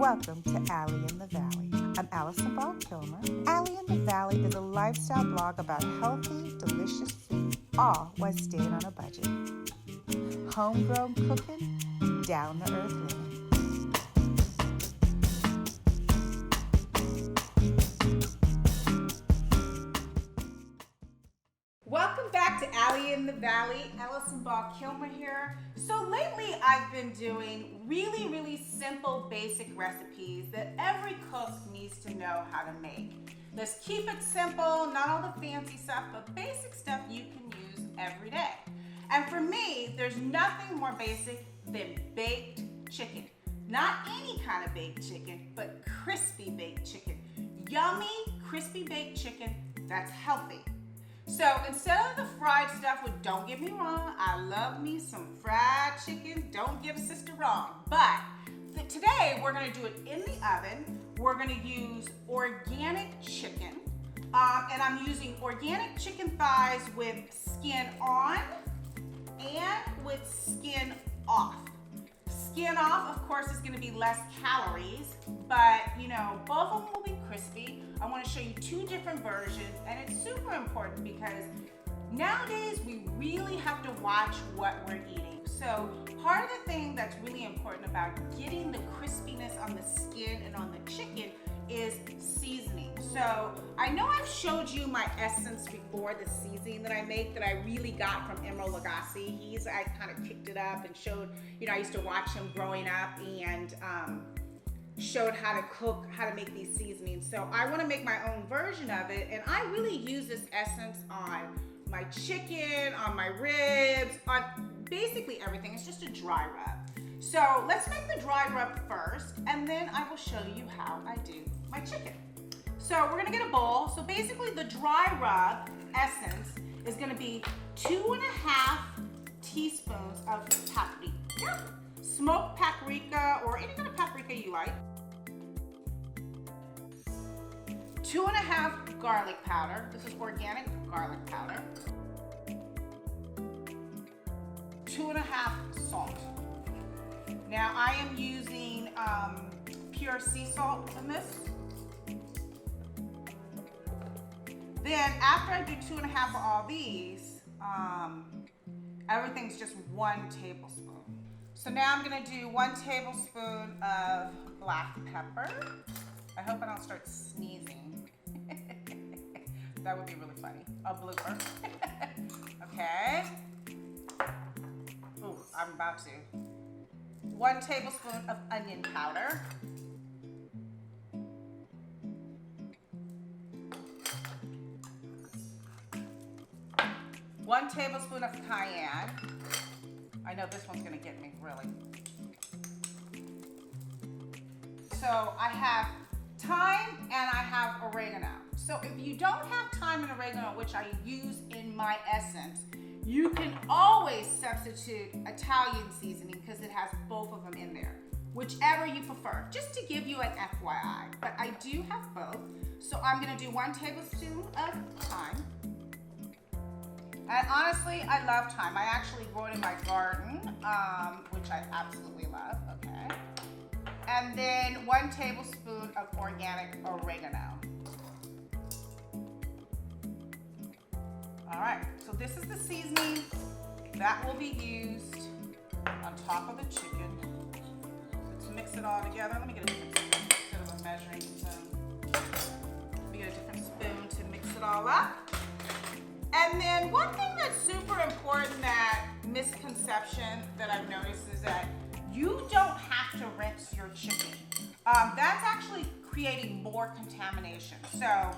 Welcome to Allie in the Valley. I'm Allison Ball Kilmer. Allie in the Valley is a lifestyle blog about healthy, delicious food, all while staying on a budget. Homegrown cooking, down to earth living. Welcome back to Allie in the Valley. Allison Ball Kilmer here. So lately I've been doing really simple basic recipes that every cook needs to know how to make. Let's keep it simple, not all the fancy stuff, but basic stuff you can use every day. And for me, there's nothing more basic than baked chicken. Not any kind of baked chicken, but crispy baked chicken. Yummy, crispy baked chicken that's healthy. So instead of the fried stuff, which don't get me wrong, I love me some fried chicken, don't get a sister wrong. But today we're gonna do it in the oven. We're gonna use organic chicken. And I'm using organic chicken thighs with skin on and with skin off. Skin off, of course, is gonna be less calories, but you know, both of them will be crispy. I wanna show you two different versions, and it's super important because nowadays we really have to watch what we're eating. So part of the thing that's really important about getting the crispiness on the skin and on the chicken is seasoning. So I know I've showed you my essence before, the seasoning that I make that I really got from Emeril Lagasse. I kind of kicked it up and showed, you know, I used to watch him growing up and showed how to cook, how to make these seasonings. So I want to make my own version of it, and I really use this essence on my chicken, on my ribs, on basically everything. It's just a dry rub. So let's make the dry rub first, and then I will show you how I do my chicken. So we're gonna get a bowl. So basically the dry rub essence is gonna be 2.5 teaspoons of paprika, smoked paprika, or any kind of paprika you like. 2.5 garlic powder. This is organic garlic powder. 2.5 salt. Now I am using pure sea salt in this. Then after I do 2.5 of all these, everything's just 1 tablespoon. So now I'm gonna do 1 tablespoon of black pepper. I hope I don't start sneezing. That would be really funny. A blooper. Okay. Ooh, I'm about to. 1 tablespoon of onion powder. 1 tablespoon of cayenne. I know this one's gonna get me really. So I have thyme and I have oregano. So if you don't have thyme and oregano, which I use in my essence, you can always substitute Italian seasoning because it has both of them in there. Whichever you prefer, just to give you an FYI. But I do have both. So I'm gonna do 1 tablespoon of thyme. And honestly, I love thyme. I actually grow it in my garden, which I absolutely love, okay. And then 1 tablespoon of organic oregano. All right, so this is the seasoning that will be used on top of the chicken. Let's mix it all together. Let me get a different spoon instead of a measuring spoon. Let me get a different spoon to mix it all up. And then one thing that's super important, that misconception that I've noticed, is that you don't have to rinse your chicken. That's actually creating more contamination. So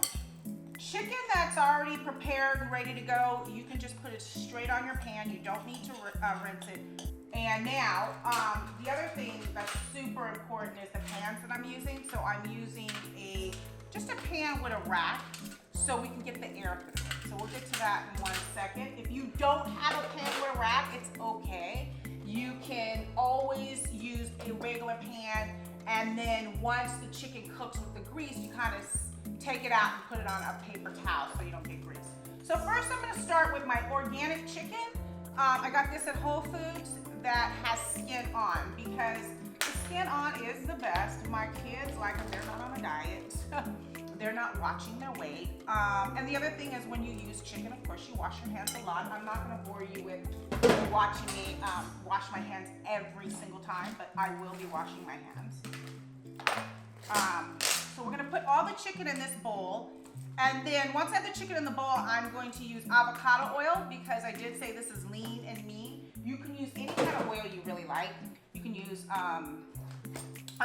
chicken that's already prepared and ready to go, you can just put it straight on your pan. You don't need to rinse it. And now, the other thing that's super important is the pans that I'm using. So I'm using just a pan with a rack so we can get the air through it. So we'll get to that in 1 second. If you don't have a pan with a rack, it's okay. You can always use a regular pan, and then once the chicken cooks with the grease, you kind of take it out and put it on a paper towel so you don't get grease. So first I'm gonna start with my organic chicken. I got this at Whole Foods that has skin on, because the skin on is the best. My they're not watching their weight. And the other thing is when you use chicken, of course, you wash your hands a lot. I'm not gonna bore you with watching me wash my hands every single time, but I will be washing my hands. So we're gonna put all the chicken in this bowl. And then once I have the chicken in the bowl, I'm going to use avocado oil because I did say this is lean and mean. You can use any kind of oil you really like. You can use, I'm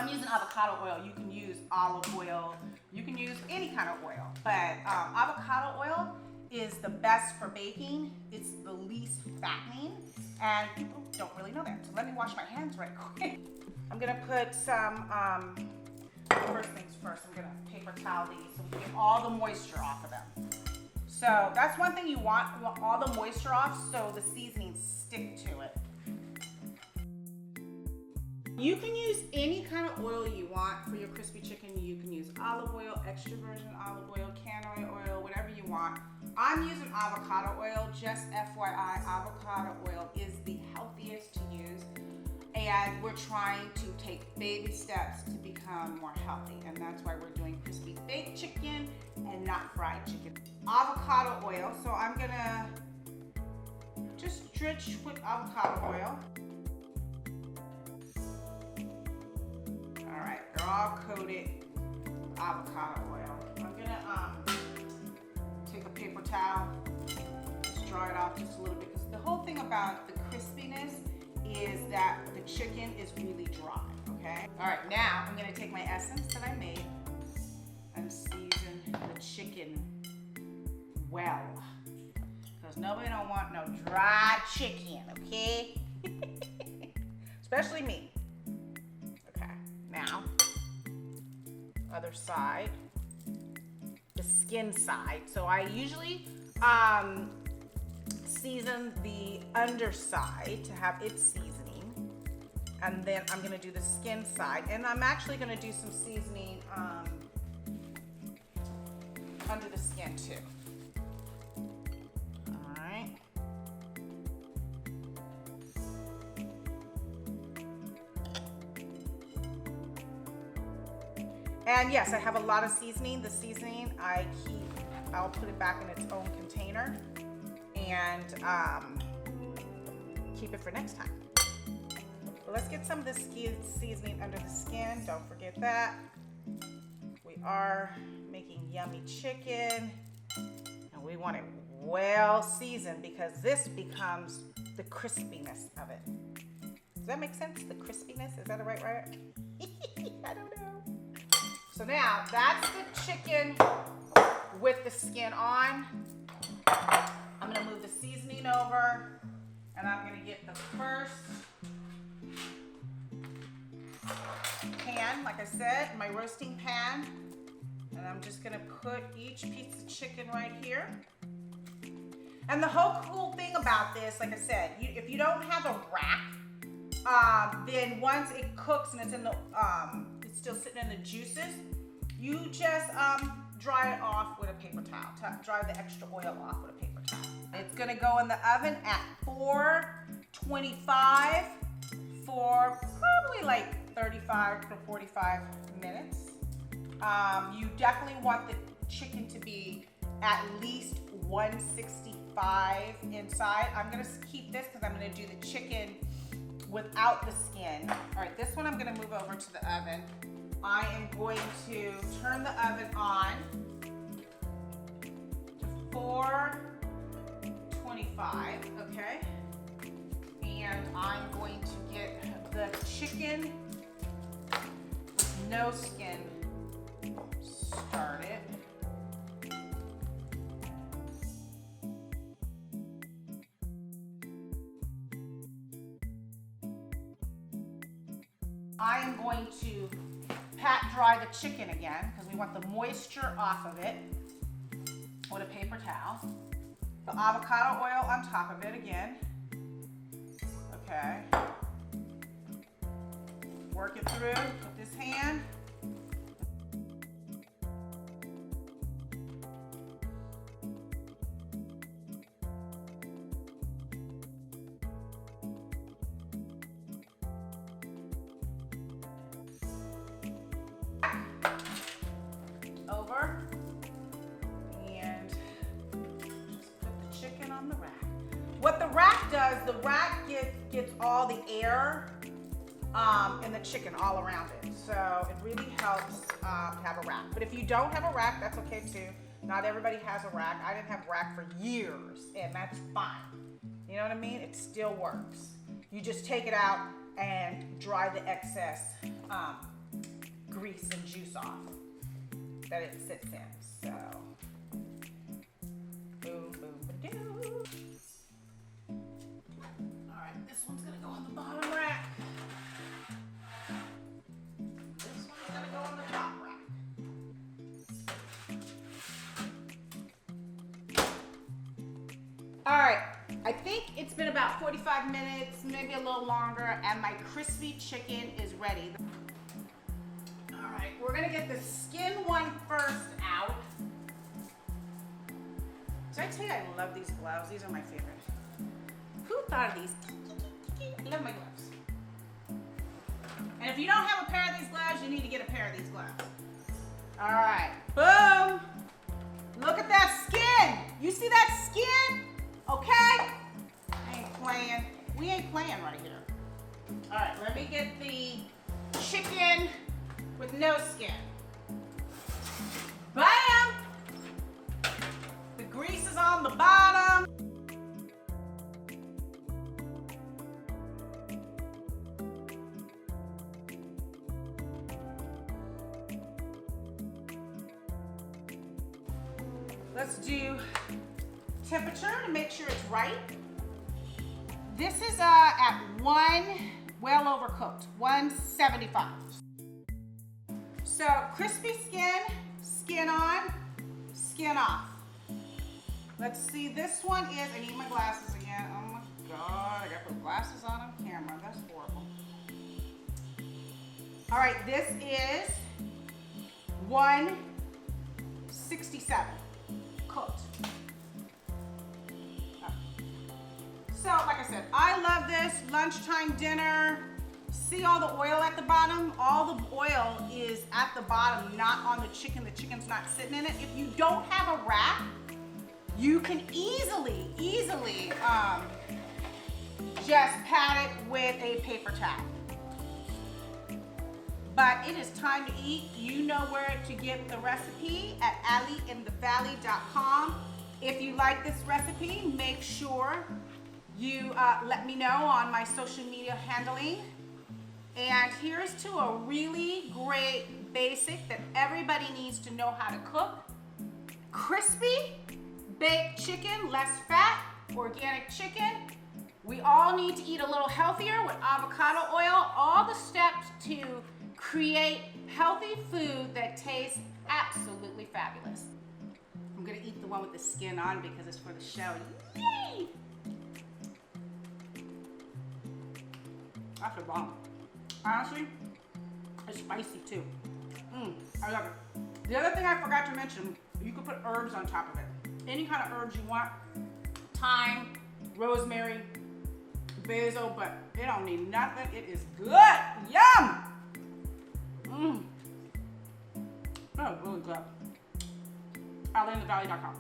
using avocado oil. You can use olive oil. You can use any kind of oil. But avocado oil is the best for baking. It's the least fattening. And people don't really know that. So let me wash my hands right quick. I'm gonna put some, first things first, I'm gonna paper towel these so we can get all the moisture off of them. So that's one thing you want all the moisture off so the seasonings stick to it. You can use any kind of oil you want for your crispy chicken. You can use olive oil, extra virgin olive oil, canola oil, whatever you want. I'm using avocado oil, just FYI, avocado oil is the healthiest to use. And we're trying to take baby steps to become more healthy. And that's why we're doing crispy baked chicken and not fried chicken. Avocado oil, so I'm gonna just drench with avocado oil. All right, they're all coated avocado oil. I'm gonna take a paper towel, just dry it off just a little bit. Because the whole thing about the crispiness is that the chicken is really dry, okay? All right, now I'm gonna take my essence that I made and season the chicken well. Because nobody don't want no dry chicken, okay? Especially me. Okay, now, other side, the skin side. So I usually, season the underside to have its seasoning, and then I'm gonna do the skin side, and I'm actually gonna do some seasoning under the skin too. All right. And yes, I have a lot of seasoning. The seasoning I'll put it back in its own container and keep it for next time. But let's get some of this seasoning under the skin. Don't forget that. We are making yummy chicken and we want it well seasoned because this becomes the crispiness of it. Does that make sense? The crispiness, is that the right word? I don't know. So now that's the chicken with the skin on. I'm gonna move the seasoning over and I'm gonna get the first pan, like I said, my roasting pan. And I'm just gonna put each piece of chicken right here. And the whole cool thing about this, like I said, if you don't have a rack, then once it cooks and it's in the, it's still sitting in the juices, you just dry it off with a paper towel. Dry the extra oil off with a paper towel. It's gonna go in the oven at 425 for probably like 35 to 45 minutes. You definitely want the chicken to be at least 165 inside. I'm gonna keep this because I'm gonna do the chicken without the skin. All right, this one I'm gonna move over to the oven. I am going to turn the oven on to 425, okay? And I'm going to get the chicken with no skin started. I am going to pat dry the chicken again because we want the moisture off of it with a paper towel. The avocado oil on top of it again. Okay. Work it through with this hand. does, the rack gets all the air and the chicken all around it. So it really helps to have a rack. But if you don't have a rack, that's okay too. Not everybody has a rack. I didn't have a rack for years, and that's fine. You know what I mean? It still works. You just take it out and dry the excess grease and juice off that it sits in. So, boom, boom, ba-doo. All right, this one's gonna go on the bottom rack. This one's gonna go on the top rack. All right, I think it's been about 45 minutes, maybe a little longer, and my crispy chicken is ready. All right, we're gonna get the skin one first out. Did I tell you I love these gloves? These are my favorite. Who thought of these? I love my gloves. And if you don't have a pair of these gloves, you need to get a pair of these gloves. All right, boom. Look at that skin. You see that skin? Okay? I ain't playing. We ain't playing right here. All right, let me get the chicken with no skin. Bam! The grease is on the bottom. Let's do temperature to make sure it's right. This is at well overcooked, 175. So crispy skin, skin on, skin off. Let's see, this one is, I need my glasses again. Oh my God, I gotta put glasses on camera, that's horrible. All right, this is 167, cooked. So, like I said, I love this lunchtime dinner. See all the oil at the bottom? All the oil is at the bottom, not on the chicken. The chicken's not sitting in it. If you don't have a rack, you can easily just pat it with a paper towel. But it is time to eat. You know where to get the recipe at AllieInTheValley.com. If you like this recipe, make sure you let me know on my social media handling. And here's to a really great basic that everybody needs to know how to cook. Crispy, baked chicken, less fat, organic chicken. We all need to eat a little healthier with avocado oil. All the steps to create healthy food that tastes absolutely fabulous. I'm gonna eat the one with the skin on because it's for the show. Yay! That's a bomb. Honestly, it's spicy too. I love it. The other thing I forgot to mention, you could put herbs on top of it. Any kind of herbs you want. Thyme, rosemary, basil, but it don't need nothing. It is good. Yum! Oh, really good. AllieInTheValley.com.